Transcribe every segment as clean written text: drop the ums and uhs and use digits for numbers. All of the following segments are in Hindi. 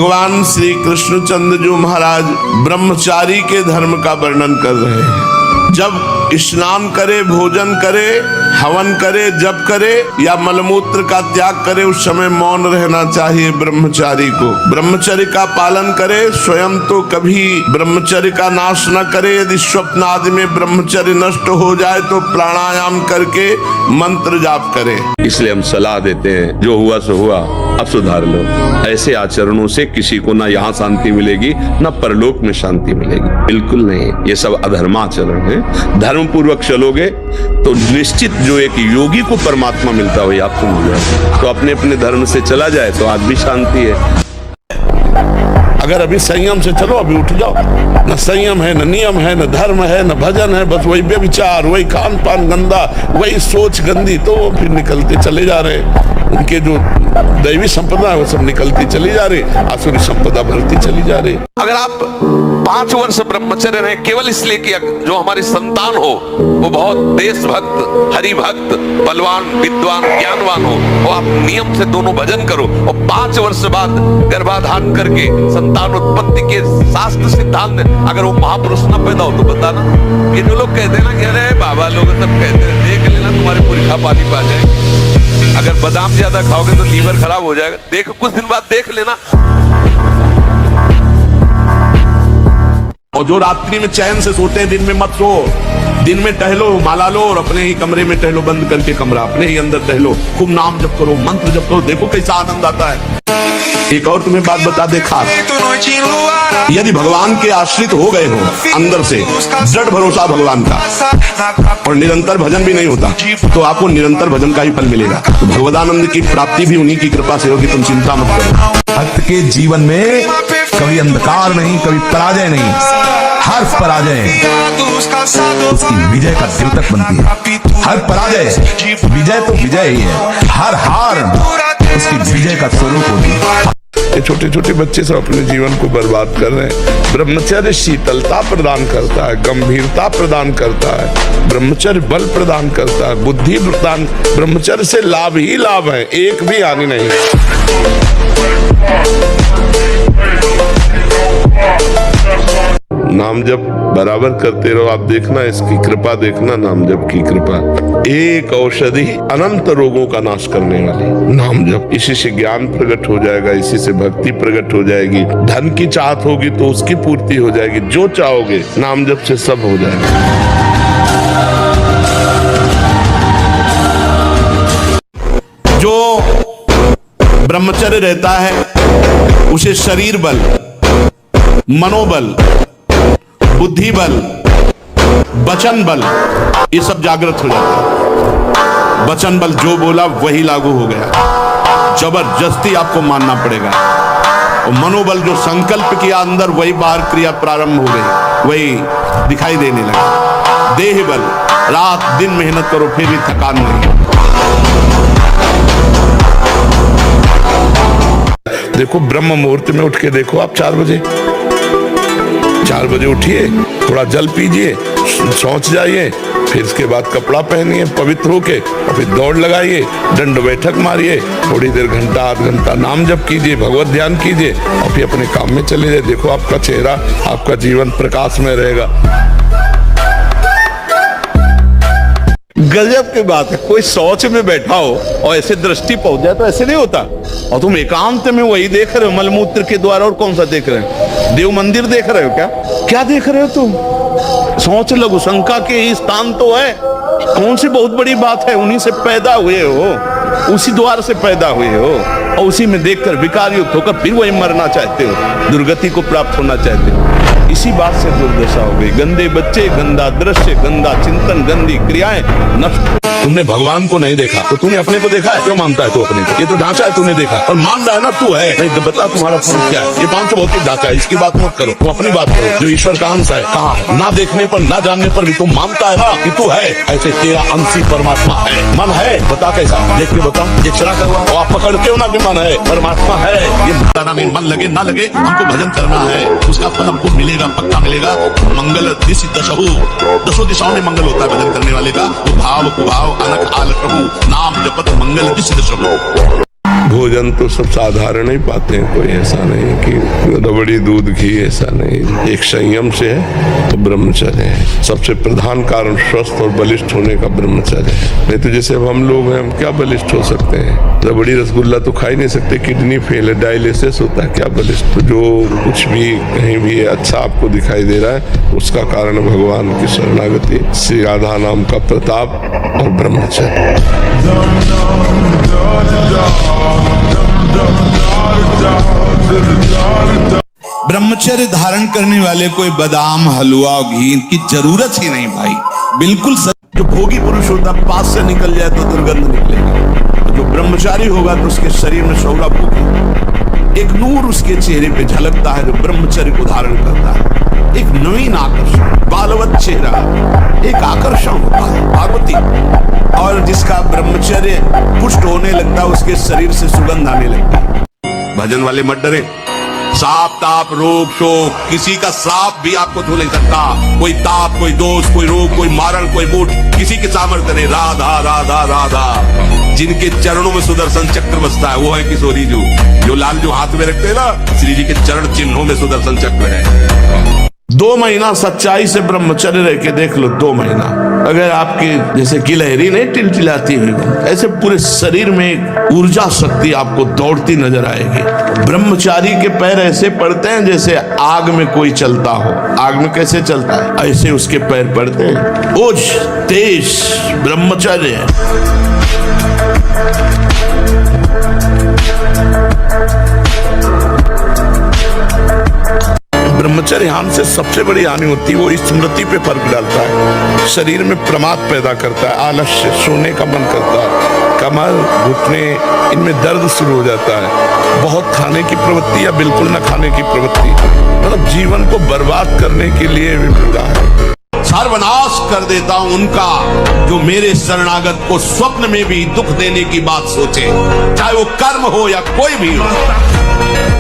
भगवान श्री कृष्णचंद्र जी महाराज ब्रह्मचारी के धर्म का वर्णन कर रहे हैं। जब स्नान करे, भोजन करे, हवन करे, जप करे या मलमूत्र का त्याग करे, उस समय मौन रहना चाहिए ब्रह्मचारी को। ब्रह्मचर्य का पालन करे, स्वयं तो कभी ब्रह्मचर्य का नाश न करे। यदि स्वप्न आदि में ब्रह्मचर्य नष्ट हो जाए तो प्राणायाम करके मंत्र जाप करे। इसलिए हम सलाह देते हैं, जो हुआ सो हुआ, अब सुधार लो। ऐसे आचरणों से किसी को ना यहाँ शांति मिलेगी ना परलोक में शांति मिलेगी, बिल्कुल नहीं। ये सब अधर्माचरण है। धर्म पूर्वक चलोगे तो निश्चित जो एक योगी को परमात्मा मिलता हो आपको मिल जाए। तो अपने अपने धर्म से चला जाए तो आज भी शांति है। अगर अभी संयम से चलो, अभी उठ जाओ। न संयम है, न नियम है, न धर्म है, न भजन है, बस वही व्यभिचार, वही खान पान गंदा, वही सोच गंदी, तो फिर निकलते चले जा रहे। उनके जो दैवी संपदा है वो सब निकलती चली जा रही, आसुरी संपदा बढ़ती चली जा रही। अगर आप 5 वर्ष ब्रह्मचर्य रहे केवल इसलिए कि जो हमारी संतान हो वो बहुत देशभक्त, हरिभक्त, बलवान, विद्वान, ज्ञानवान हो, वो आप नियम से दोनों भजन करो और 5 वर्ष बाद गर्भाधान करके संतान उत्पत्ति के शास्त्र सिद्धांत, अगर वो महापुरुष न पैदा हो तो बताना। ये जो लोग कहते हैं ना कि अरे बाबा लोग सब कहते हैं, देख लेना तुम्हारे पुरखा पानी पा जाएगी। अगर बादाम ज्यादा खाओगे तो लीवर खराब हो जाएगा। देखो कुछ दिन बाद देख लेना। और जो रात्रि में चैन से सोते हैं, दिन में मत सो। दिन में टहलो, माला लो और अपने ही कमरे में टहलो, बंद करके कमरा, अपने ही अंदर टहलो, खूब नाम जप करो, मंत्र जप करो, देखो कैसा आनंद आता है। एक और तुम्हें बात बता दे खास, यदि भगवान के आश्रित हो गए हो अंदर से, दृढ़ भरोसा भगवान का, और निरंतर भजन भी नहीं होता, तो आपको निरंतर भजन का ही फल मिलेगा। तो भगवदानंद की प्राप्ति भी उन्हीं की कृपा से होगी, तुम चिंता मत करो। भक्त के जीवन में कभी अंधकार नहीं, कभी पराजय नहीं, हर पराजय उसकी विजय का द्योतक बनती है। हर पराजय विजय तो विजय ही है, हर हार उसकी विजय का स्वरूप होती है। ये छोटे छोटे बच्चे सब अपने जीवन को बर्बाद कर रहे हैं। ब्रह्मचर्य शीतलता प्रदान करता है, गंभीरता प्रदान करता है, ब्रह्मचर्य बल प्रदान करता है, बुद्धि प्रदान। ब्रह्मचर्य से लाभ ही लाभ है, एक भी हानि नहीं है। नाम जप बराबर करते रहो, आप देखना इसकी कृपा, देखना नाम जप की कृपा। एक औषधि अनंत रोगों का नाश करने वाली नाम जप। इसी से ज्ञान प्रकट हो जाएगा, इसी से भक्ति प्रकट हो जाएगी। धन की चाहत होगी तो उसकी पूर्ति हो जाएगी, जो चाहोगे नाम जप से सब हो जाएगा। जो ब्रह्मचर्य रहता है उसे शरीर बल, मनोबल, बुद्धि बल, वचन बल, ये सब जागृत हो जाता है। वचन बल जो बोला वही लागू हो गया, जबरदस्ती आपको मानना पड़ेगा। और मनोबल जो संकल्प किया अंदर, वही बाहर क्रिया प्रारंभ हो गई, वही दिखाई देने लगा। देह बल, रात दिन मेहनत करो फिर भी थकान नहीं। देखो ब्रह्म मुहूर्त में उठ के देखो, आप 4 बजे उठिए, थोड़ा जल पीजिए, शौच जाइए, फिर इसके बाद कपड़ा पहनिए पवित्र होके, और फिर दौड़ लगाइए, दंड बैठक मारिए, थोड़ी देर घंटा आध घंटा नाम जप कीजिए, भगवत ध्यान कीजिए, और फिर अपने काम में चले जाइए। देखो आपका चेहरा, आपका जीवन प्रकाश में रहेगा। गजब की बात है, कोई शौच में बैठा हो और ऐसे दृष्टि पहुंच जाए तो ऐसे नहीं होता। और तुम एकांत में वही देख रहे हो, मलमूत्र के द्वारा। और कौन सा देख रहे हो? देव मंदिर देख रहे हो क्या? क्या देख रहे हो तुम? सोच लघु शंका के ही स्थान तो है। कौन सी बहुत बड़ी बात है? उन्हीं से पैदा हुए हो, उसी द्वार से पैदा हुए हो, और उसी में देखकर विकार युक्त होकर फिर वही मरना चाहते हो, दुर्गति को प्राप्त होना चाहते हो। इसी बात से दुर्दशा हो गई। गंदे बच्चे, गंदा दृश्य, गंदा चिंतन, गंदी क्रियाएं नष्ट। तुमने भगवान को नहीं देखा तो तूने अपने को देखा है? क्यों मानता है तू अपने को? ये तो ढांचा है, तूने देखा और मान रहा है ना तू है। नहीं तो बता तुम्हारा फर्क क्या है? ये 500 भौतिक ढांचा है, इसकी बात मत करो, तुम अपनी बात करो। जो ईश्वर का अंश है कहाँ है? ना देखने पर, ना जानने पर भी तुम मानता है ना कि तू है। ऐसे तेरा अंशी परमात्मा है। मन है, बता कैसा? देख के बता, ये चला करवा और आप पकड़ते हो ना कि मन है, परमात्मा है। ये बताना नहीं, मन लगे ना लगे, हमको भजन करना है, उसका फल हमको मिलेगा, पक्का मिलेगा। मंगल दिशि दशहु, 10 दिशाओं में मंगल होता है भजन करने वाले का। तो भाव कुभाव अनक आल प्रभु, नाम जपत मंगल दिशि दशहु। भोजन तो सब साधारण ही पाते हैं, कोई ऐसा नहीं कि रबड़ी दूध घी, ऐसा नहीं। एक संयम से है तो ब्रह्मचर्य है। सबसे प्रधान कारण स्वस्थ और बलिष्ठ होने का ब्रह्मचर्य है। नहीं तो जैसे अब हम लोग हैं, हम क्या बलिष्ठ हो सकते हैं? रबड़ी रसगुल्ला तो खा ही नहीं सकते, किडनी फेल है, डायलिसिस होता है, क्या बलिष्ठ? तो जो कुछ भी कहीं भी अच्छा आपको दिखाई दे रहा है उसका कारण भगवान की शरणागति, श्री राधा नाम का प्रताप और ब्रह्मचर्य। ब्रह्मचर्य धारण करने वाले कोई बादाम हलवा घी की जरूरत ही नहीं भाई, बिल्कुल सच। जो भोगी पुरुष होता है पास से निकल जाए तो दुर्गंध निकलेगी, जो ब्रह्मचारी होगा तो उसके शरीर में सौरभ होगी, एक नूर उसके चेहरे पे झलकता है जो ब्रह्मचर्य को धारण करता है। एक नवीन आकर्षण, बालवत चेहरा, एक आकर्षण होता है पार्वती। और जिसका ब्रह्मचर्य पुष्ट होने लगता है उसके शरीर से सुगंध आने लगती है। भजन वाले मत डरे, साप ताप रोग शोक किसी का श्राप भी आपको छू नहीं सकता। कोई ताप, कोई दोष, कोई रोग, कोई मारण, कोई बूट किसी के सामर्थ्य नहीं। राधा राधा राधा, जिनके चरणों में सुदर्शन चक्र बसता है वो है किशोरी जी। जो लाल जो हाथ में रखते हैं ना, श्री जी के चरण चिन्हों में सुदर्शन चक्र है। 2 महीना सच्चाई से ब्रह्मचर्य रह के देख लो, 2 महीना। अगर आपकी जैसे गिलहरी नहीं टिलटिलाती हुई, ऐसे पूरे शरीर में एक ऊर्जा शक्ति आपको दौड़ती नजर आएगी। ब्रह्मचारी के पैर ऐसे पड़ते हैं जैसे आग में कोई चलता हो। आग में कैसे चलता है, ऐसे उसके पैर पड़ते हैं। ओज तेज ब्रह्मचर्य है। ब्रह्मचर्य हानि से सबसे बड़ी हानि होती है वो स्मृति पे फर्क डालता है, शरीर में प्रमाद पैदा करता है, आलस्य, सोने का मन करता है, कमर घुटने इनमें दर्द शुरू हो जाता है, बहुत खाने की प्रवृत्ति या बिल्कुल न खाने की प्रवृत्ति, मतलब जीवन को बर्बाद करने के लिए विफलता है। सर्वनाश कर देता हूं उनका जो मेरे शरणागत को स्वप्न में भी दुख देने की बात सोचे, चाहे वो कर्म हो या कोई भी हो।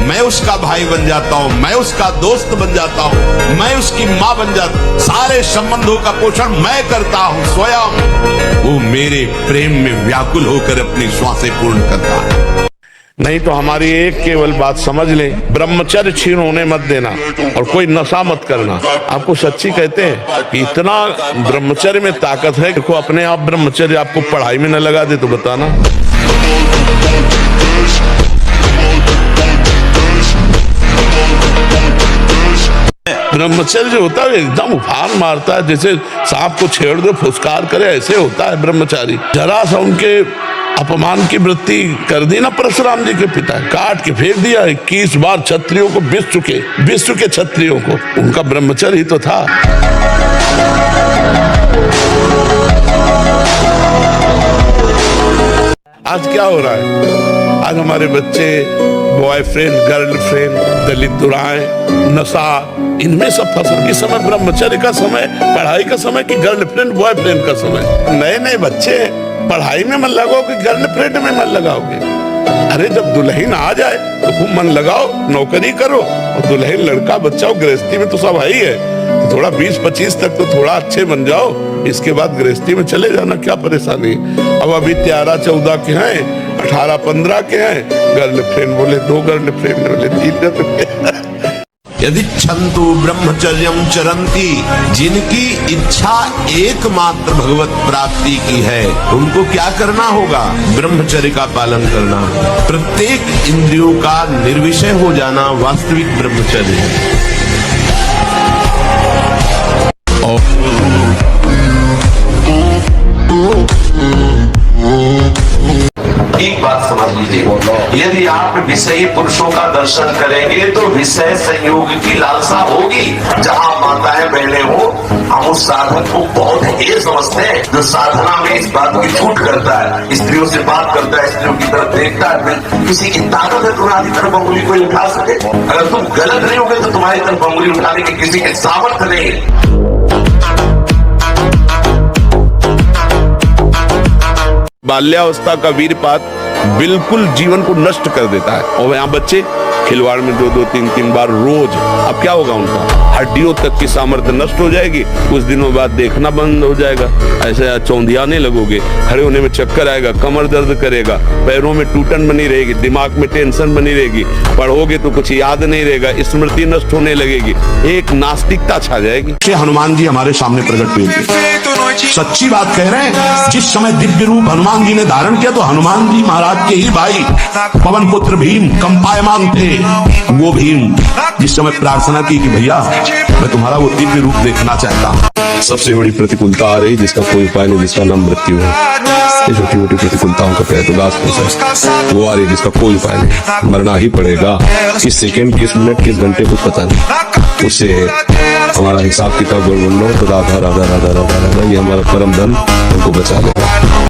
मैं उसका भाई बन जाता हूं, मैं उसका दोस्त बन जाता हूं, मैं उसकी मां बन जाता, सारे संबंधों का पोषण मैं करता हूं स्वयं। वो मेरे प्रेम में व्याकुल होकर अपनी श्वासें पूर्ण करता है। नहीं तो हमारी एक केवल बात समझ लें, ब्रह्मचर्य छीन होने मत देना और कोई नशा मत करना। आपको सच्ची कहते हैं कि इतना ब्रह्मचर्य में ताकत है, देखो अपने आप ब्रह्मचर्य आपको पढ़ाई में न लगा दे तो बताना। ब्रह्मचर्य जो होता है एकदम उफान मारता है, जैसे सांप को छेड़ दो फुसकार करे, ऐसे होता है ब्रह्मचारी। जरा सा उनके अपमान की वृत्ति कर दी ना परशुराम जी के पिता, काट के फेंक दिया। 21 बार क्षत्रियों को विश्व के क्षत्रियों को, उनका ब्रह्मचर्य ही तो था। आज क्या हो रहा है? आज हमारे बच्चे बॉयफ्रेंड, गर्लफ्रेंड, दलित दुराएं, नशा, इनमें सब फसल की समय, ब्रह्मचर्य का समय, पढ़ाई का समय कि गर्लफ्रेंड बॉयफ्रेंड का समय। नए नए बच्चे पढ़ाई में मन लगाओ कि गर्लफ्रेंड में मन लगाओगे? अरे जब दुल्हन आ जाए तो खूब मन लगाओ, नौकरी करो, और दुल्हन लड़का बच्चा हो, गृहस्थी में तो सब है ही है, तो थोड़ा 20-25 तक तो थोड़ा अच्छे बन जाओ, इसके बाद गृहस्थी में चले जाना, क्या परेशानी। अब अभी 13-14 के हैं, 18-15 के हैं, गर्लफ्रेंड बोले 2 गर्लफ्रेंड बोले 3 गर्लफ्रेंड। यदि छंतु ब्रह्मचर्यम चरंती, जिनकी इच्छा एकमात्र भगवत प्राप्ति की है, उनको क्या करना होगा? ब्रह्मचर्य का पालन करना, प्रत्येक इंद्रियों का निर्विषय हो जाना वास्तविक ब्रह्मचर्य है। एक बात समझ लीजिए, यदि आप विषयी पुरुषों का दर्शन करेंगे तो विषय संयोग की लालसा होगी। जहाँ माताएं बहनें हो, हम उस साधक को बहुत हेय समझते हैं जो साधना में इस बात की छूट करता है, स्त्रियों से बात करता है, स्त्रियों की तरफ देखता है। किसी की ताकत है तुम्हारी तरफ अंगुली कोई उठा सके? अगर तुम गलत नहीं होगे तो तुम्हारी तरफ अंगुली उठाने की किसी के सामर्थ्य नहीं। बाल्यावस्था का वीरपात बिल्कुल जीवन को नष्ट कर देता है। और यहाँ बच्चे खिलवाड़ में 2-2, 3-3 बार रोज, अब क्या होगा उनका? हड्डियों तक की सामर्थ्य नष्ट हो जाएगी, कुछ दिनों बाद देखना बंद हो जाएगा, ऐसे चौंधियाने लगोगे, खड़े होने में चक्कर आएगा, कमर दर्द करेगा, पैरों में टूटन बनी रहेगी, दिमाग में टेंशन बनी रहेगी, पढ़ोगे तो कुछ याद नहीं रहेगा, स्मृति नष्ट होने लगेगी, एक नास्तिकता छा जाएगी। श्री हनुमान जी हमारे सामने प्रकट हुए, सच्ची बात कह रहे हैं। जिस समय दिव्य रूप हनुमान जी ने धारण किया तो हनुमान जी महाराज के ही भाई पवन पुत्र भीम कंपायमान थे। वो भीम जिस समय प्रार्थना की कि भैया मैं तुम्हारा वो दिव्य रूप देखना चाहता हूँ। सबसे बड़ी प्रतिकूलता आ रही जिसका कोई उपाय नहीं, जिसका नाम मृत्यु है। ये छोटी मोटी प्रतिकूलताओं का कहे तो दास है, वो आ रही जिसका कोई उपाय नहीं, मरना ही पड़ेगा। किस सेकंड, किस मिनट, किस घंटे कुछ पता नहीं। उससे हमारा हिसाब किताब बोल लो तो राधा राधा राधा राधा राधा, ये हमारा परम धन हमको बचा लेगा।